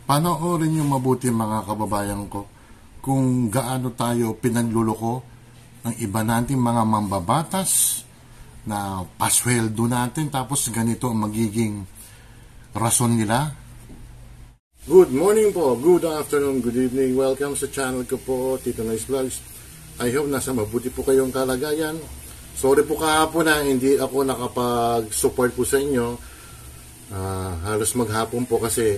Panoorin niyo mabuti mga kababayan ko kung gaano tayo pinagluloko ng iba nating mga mambabatas na pasweldo natin tapos ganito ang magiging rason nila. Good morning po, good afternoon, good evening. Welcome sa channel ko po, Tito Nice Vlogs. I hope nasa mabuti po kayong kalagayan. Sorry po kahapon na hindi ako nakapag-support po sa inyo. Halos maghapon po kasi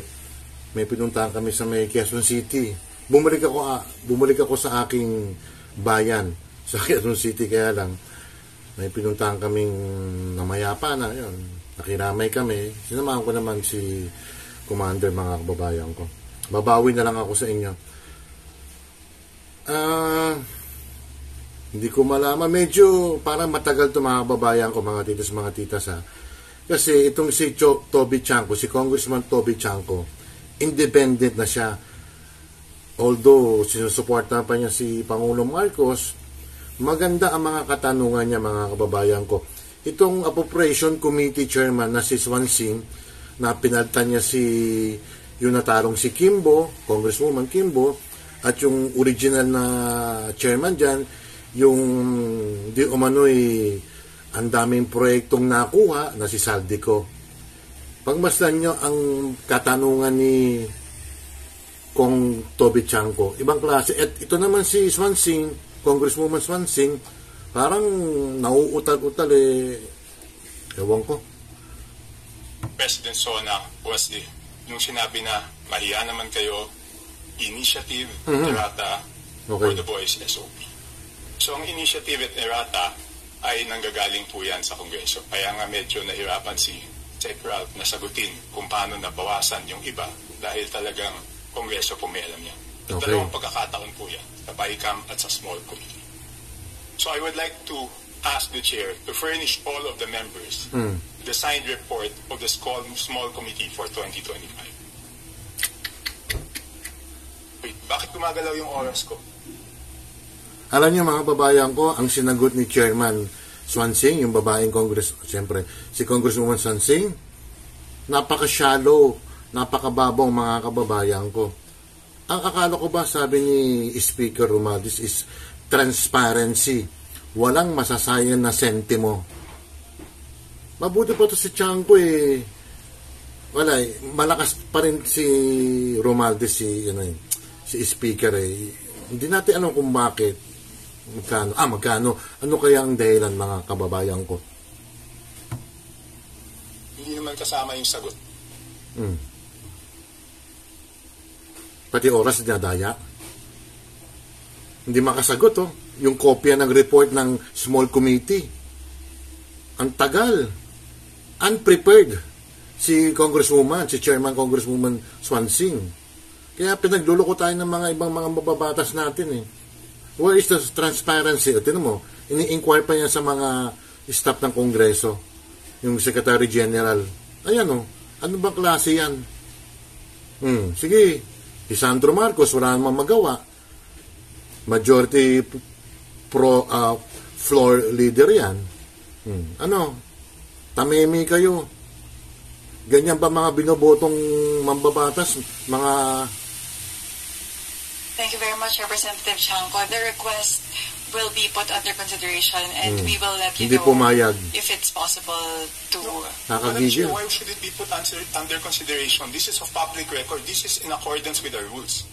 may pinuntahan kami sa may Quezon City. Bumalik ako sa aking bayan sa Quezon City, kaya lang may pinuntahan kaming namayapa na yun. Nakiramay kami. Sinamahan ko naman si Commander, mga kababayan ko. Babawi na lang ako sa inyo. Hindi ko malaman. Medyo parang matagal to mga kababayan ko, mga titas, mga titas ha. Kasi itong si Toby Chanko, si Congressman Toby Chanko, independent na siya. Although sinusuportahan pa niya si Pangulong Marcos, maganda ang mga katanungan niya, mga kababayan ko. Itong Appropriation Committee Chairman na si Swan Singh, na pinalitan niya yung natarong si Kimbo, Congresswoman Kimbo, at yung original na chairman dyan, yung di umano'y ang daming proyektong nakuha na si Saldico. Pagmasdan nyo ang katanungan ni Kong Toby Chanko, ibang klase. At ito naman si Swan Singh, Congresswoman Swan Singh, parang nauutal-utal ewan ko. President Sona was yung sinabi na mahiya naman kayo, initiative, errata, for the boys SOP. So ang initiative at errata ay nanggagaling po yan sa Kongreso. Kaya nga medyo nahirapan si Sec Ralph na sagutin kung paano nabawasan yung iba dahil talagang Kongreso po may alam niya. Dalawang pagkakataon po yan, sa BICAM at sa small committee. So I would like to ask the chair to furnish all of the members the signed report of the small committee for 2025. Wait, bakit gumagalaw yung oras ko? Alam niyo mga babayan ko, ang sinagot ni Chairman Swan Singh, yung babaeng Congress, siyempre, si Congresswoman Swan Singh, napaka-shallow, napaka-babong mga kababayan ko. Ang akala ko ba, sabi ni Speaker Romualdez, is transparency. Walang masasayang na sentimo. Mabuti pa to si Chanko wala malakas pa rin si Romualdez, si Speaker Hindi natin alam kung bakit. Magkano. Ano kaya ang dahilan, mga kababayan ko? Hindi naman kasama yung sagot. Pati oras dinadaya. Hindi makasagot, yung kopya ng report ng small committee. Ang tagal. Unprepared si Congresswoman, si Chairman Congresswoman Swan Singh. Kaya pinagluloko tayo ng mga ibang mga mababatas natin Where is the transparency? Tinan mo, ini-inquire pa niya sa mga staff ng Kongreso, yung Secretary General. Ayan ano bang klase yan? Sige, si Sandro Marcos, wala namang magawa. Majority floor leader yan. Tamemi kayo. Ganyan ba mga binobotong mambabatas? Thank you very much, Representative Chanko. The request will be put under consideration and we will let you know pumayag. If it's possible to... Madam Chair, why should it be put under consideration? This is of public record. This is in accordance with our rules.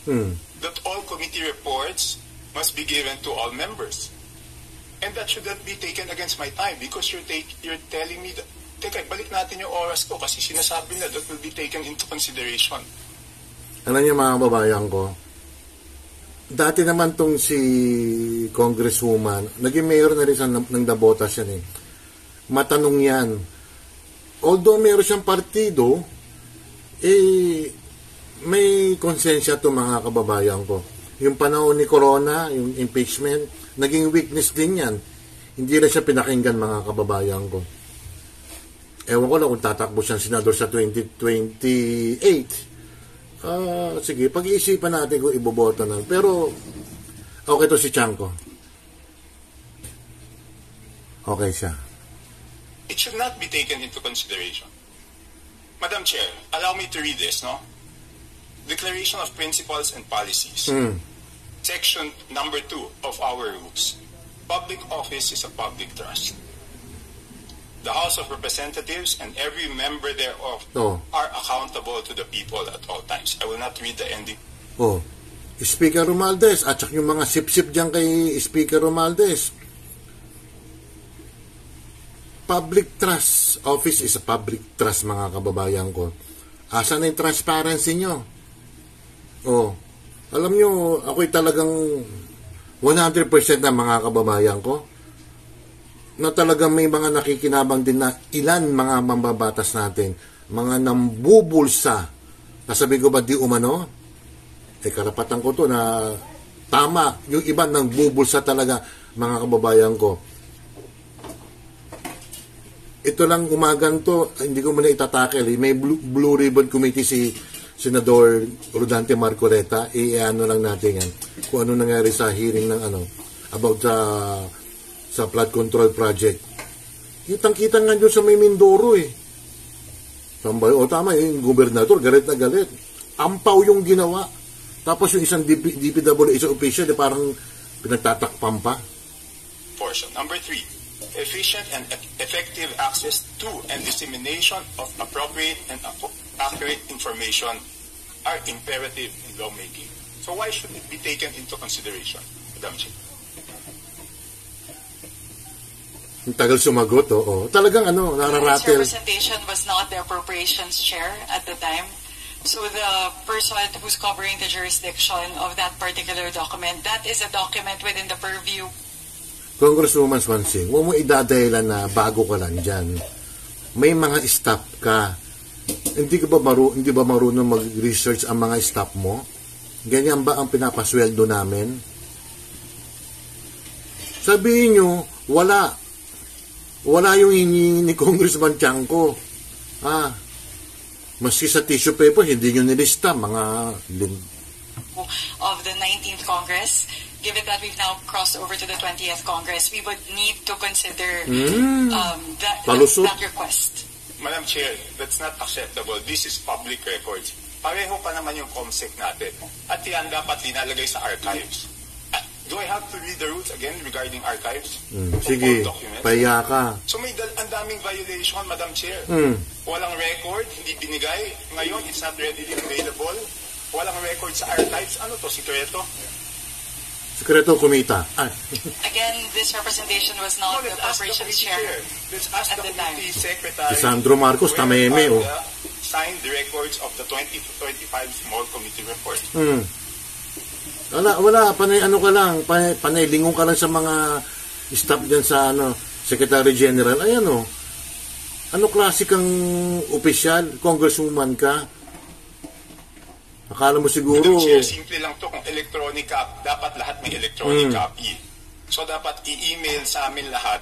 That all committee reports must be given to all members. And that should not be taken against my time because you're telling me that, teka, balik natin yung oras ko kasi sinasabi na that will be taken into consideration. Alam niyo mga babayan ko, dati naman tong si Congresswoman, naging mayor na rin siya ng Dabotas yan Matanong yan. Although meron siyang partido, may konsensya to mga kababayan ko. Yung panahon ni Corona, yung impeachment, naging weakness din yan. Hindi na siya pinakinggan mga kababayan ko. Ewan ko lang kung tatakbo siyang senador sa 2028. Sige, pag-iisipan natin kung iboboto na. Pero, okay to si Chanko. Okay siya. It should not be taken into consideration. Madam Chair, allow me to read this, no? Declaration of Principles and Policies. Section number 2 of our rules. Public office is a public trust. The House of Representatives and every member thereof are accountable to the people at all times. I will not read the ending. Speaker Romualdez, at saka yung mga sip-sip dyan kay Speaker Romualdez. Public trust. Office is a public trust, mga kababayan ko. Asan na yung transparency nyo? Alam nyo, ako'y talagang 100% na mga kababayan ko na talagang may mga nakikinabang din na ilan mga mambabatas natin, mga nambubulsa. Nasabi ko ba di umano? Karapatan ko to na tama. Yung iba nambubulsa talaga, mga kababayan ko. Ito lang umagang to, hindi ko muna itatakel. May Blue Ribbon Committee si Senador Rodante Marcoleta, ano lang natin yan, kung ano nangyari sa hearing ng about sa flood control project. Kitang-kita nga doon sa may Mindoro Tambay, tama yung gobernador, galit na galit. Ampaw yung ginawa. Tapos yung isang DPWH official, parang pinagtatakpan pa. Portion. Number 3, efficient and effective access to and dissemination of appropriate and accurate information are imperative in lawmaking. So why should it be taken into consideration, Madam Chair? Ang tagal sumagot, Talagang nararatel. His representation was not the appropriations chair at the time. So the person who's covering the jurisdiction of that particular document, that is a document within the purview. Congresswoman Swansing, huwag mo idadahilan na bago ka lang dyan. May mga staff ka. Hindi ba marunong mag-research ang mga staff mo? Ganyan ba ang pinapasweldo namin? Sabihin nyo, wala. Wala yung hinihingi ni Congressman Chanco. Maski sa tissue paper, hindi nyo nilista, mga of the 19th Congress. Given that we've now crossed over to the 20th Congress, we would need to consider that request. Madam Chair, that's not acceptable. This is public records. Pareho pa naman yung COMSEC natin. At yan dapat dinalagay sa archives. Do I have to read the rules again regarding archives? Sige, pahiya ka. So may ang daming violation, Madam Chair. Walang record, hindi binigay. Ngayon, it's not readily available. Walang record sa archives. Ano to, sikreto? Sikreto kumita. Again, this representation was not the appropriations chair Let's ask the committee secretary. Sandro Marcos, tameme, Signed the records of the 2025 small committee report. Wala, panay ka lang, panay lingong ka lang sa mga staff dyan sa Secretary General. Ayan ano klase kang opisyal, congresswoman ka? Akala mo siguro... Madam Chair, simple lang to. Kung electronic dapat lahat may electronic copy. So dapat i-email sa amin lahat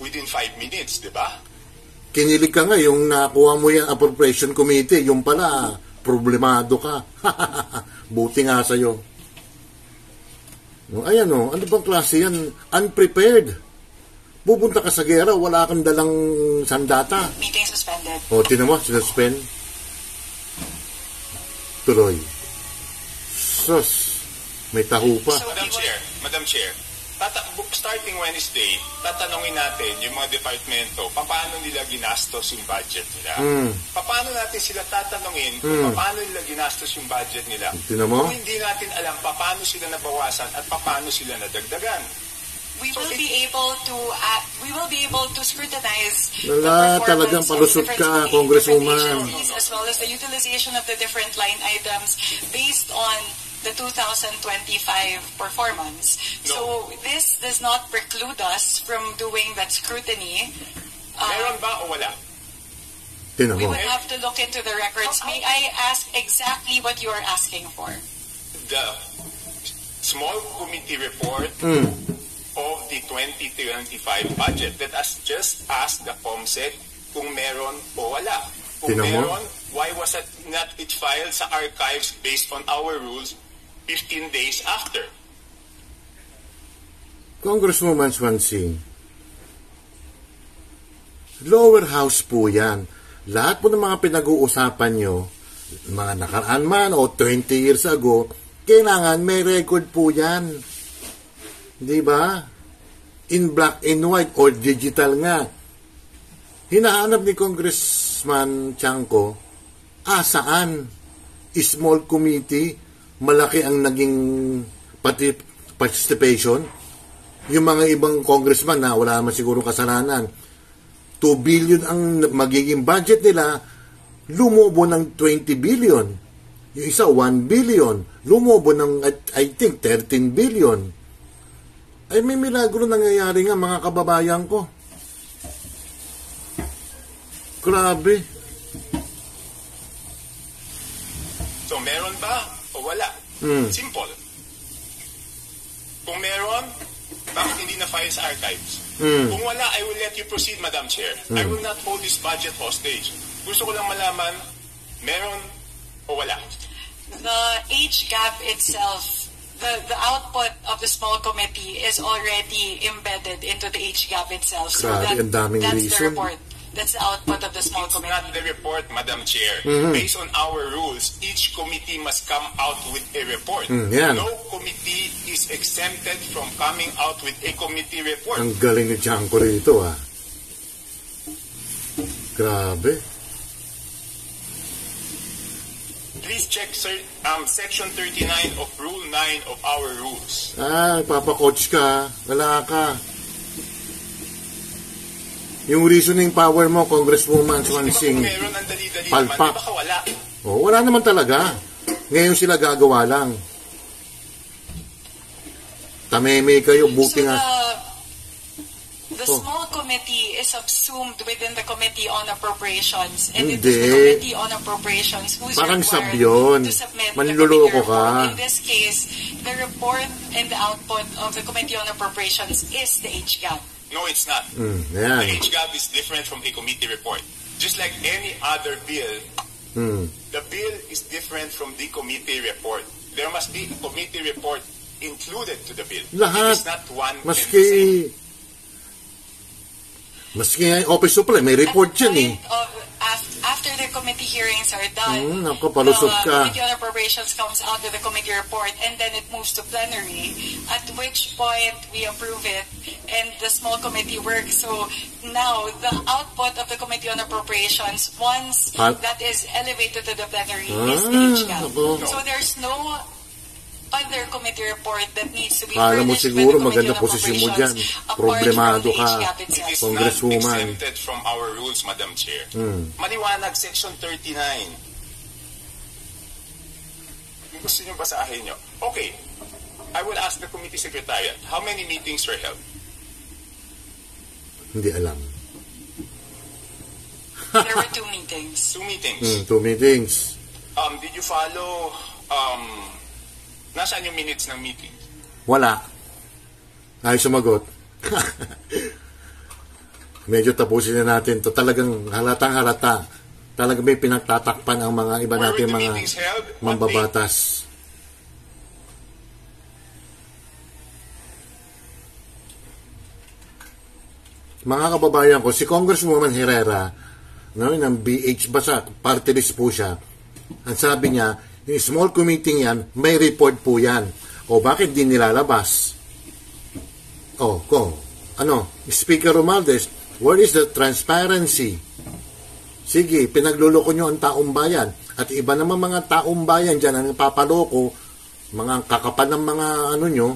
within 5 minutes, di ba? Kinilig ka nga yung nakuha mo yung appropriation committee, yung pala, problemado ka. Buti nga sa'yo. Ayan ano bang klase yan? Unprepared. Pupunta ka sa gera, wala kang dalang sandata. Meeting suspended. Tinan mo, sinuspend. Tuloy. Sus, may taho pa. So, Madam Chair, starting Wednesday, tatanungin natin yung mga departamento paano nila ginastos yung budget nila. Paano natin sila tatanungin kung paano nila ginastos yung budget nila. Kung hindi natin alam paano sila nabawasan at paano sila nadagdagan. We will be able to scrutinize talagang palusot ka, Congresswoman. As well as the utilization of the different line items based on the 2025 performance. No. So this does not preclude us from doing that scrutiny. Meron ba o wala? We would have to look into the records. May I ask exactly what you are asking for? The small committee report of the 2025 budget. Let us just ask the COMSEC kung meron o wala. Kung meron, why was it not filed sa archives based on our rules 15 days after? Congresswoman Swansing, lower house po yan. Lahat po ng mga pinag-uusapan nyo, mga nakaraan man o 20 years ago, kailangan may record po yan. Di ba? In black and white or digital nga. Hinahanap ni Congressman Chanco, saan? Small committee, malaki ang naging participation. Yung mga ibang congressman na wala naman siguro kasalanan, 2 billion ang magiging budget nila, lumobo ng 20 billion. Yung isa, 1 billion. Lumobo ng, I think, 13 billion. Ay, may milagro nangyayari nga, mga kababayan ko. Grabe. So, meron ba o wala? Simple. Kung meron, bakit hindi na-file sa archives? Kung wala, I will let you proceed, Madam Chair. I will not hold this budget hostage. Gusto ko lang malaman, meron o wala? The age gap itself, the output of the small committee is already embedded into the age gap itself. So Grabe, ang daming that's reason. the report. That's the output of the small It's committee. not the report, Madam Chair. Based on our rules, each committee must come out with a report. Yan. No committee is exempted from coming out with a committee report. Ang galing ni Chanco rito, Grabe. Please check Section 39 of Rule 9 of our rules. Papacoach ka. Wala ka. Yung reasoning power mo, Congresswoman Swansing, Kung meron ang dali-dali palpak. naman, baka wala. Wala naman talaga. Ngayon sila gagawa lang. Tameme kayo, buti So nga. the small committee is subsumed within the Committee on Appropriations, and it is Hindi. the Committee on Appropriations who's Parang required sabyon. to submit the Manluloko committee report. ka. In this case, the report and the output of the Committee on Appropriations is the age gap. No, it's not. The Yan. age gap is different from a committee report. Just like any other bill, the bill is different from the committee report. There must be a committee report included to the bill. Lahat. It is not one and the same. Maski office supply, may report yan After the committee hearings are done, Naku, palusot the ka. Committee on Appropriations comes out with the committee report, and then it moves to plenary, at which point we approve it, and the small committee works. So now, the output of the Committee on Appropriations, once that is elevated to the plenary, is the age gap. Naku. So there's no other committee report that needs to be Kala mo furnished siguro with the Committee maganda on posisyon mo dyan. Appropriations apart Problemado from the ka. age gap It itself. is not Congresswoman. exempted from our rules, Madam Chair. Maliwanag, Section 39. Kung gusto nyo basahin nyo. Okay, I will ask the committee secretariat, how many meetings were held? Hindi alam. There were 2 meetings. 2 meetings. 2 meetings. Did you follow, nasaan yung minutes ng meeting? Wala. Ay, sumagot. Medyo tapusin na natin to. Talagang halatang halata. Talagang may pinagtatakpan ang mga iba Where natin were the mga meetings held? What mambabatas. Mga kababayan ko, si Congresswoman Herrera, ng BH, basta party list po siya. Ang sabi niya, yung small committee yan, may report po yan. O bakit di nilalabas? Speaker Romualdez, where is the transparency? Sige, pinagluloko nyo ang taong bayan. At iba naman mga taong bayan dyan ang papaloko, mga kakapal ng mga nyo,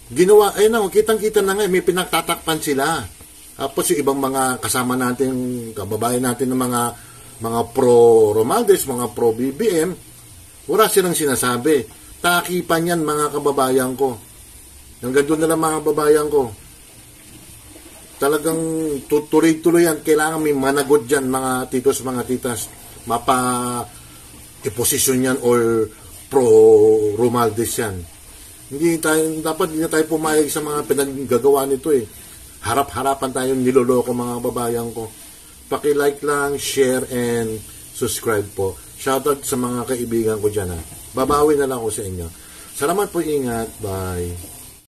ginawa, kitang-kita na nga, may pinagtatakpan sila. Tapos yung ibang mga kasama natin, kababayan natin ng mga pro-Romualdez, mga pro-BBM, wala silang sinasabi. Takipan yan, mga kababayan ko. Hanggang doon na lang, mga kababayan ko. Talagang tuloy-tuloy yan. Kailangan may managot dyan, mga titos, mga titas. Iposisyon yan or pro-Romualdez yan. Dapat hindi na tayo pumayag sa mga pinaggagawa nito Harap-harapan tayong niloloko, mga babayan ko. Paki-like lang, share, and subscribe po. Shoutout sa mga kaibigan ko dyan Babawi na lang ako sa inyo. Salamat po, ingat. Bye.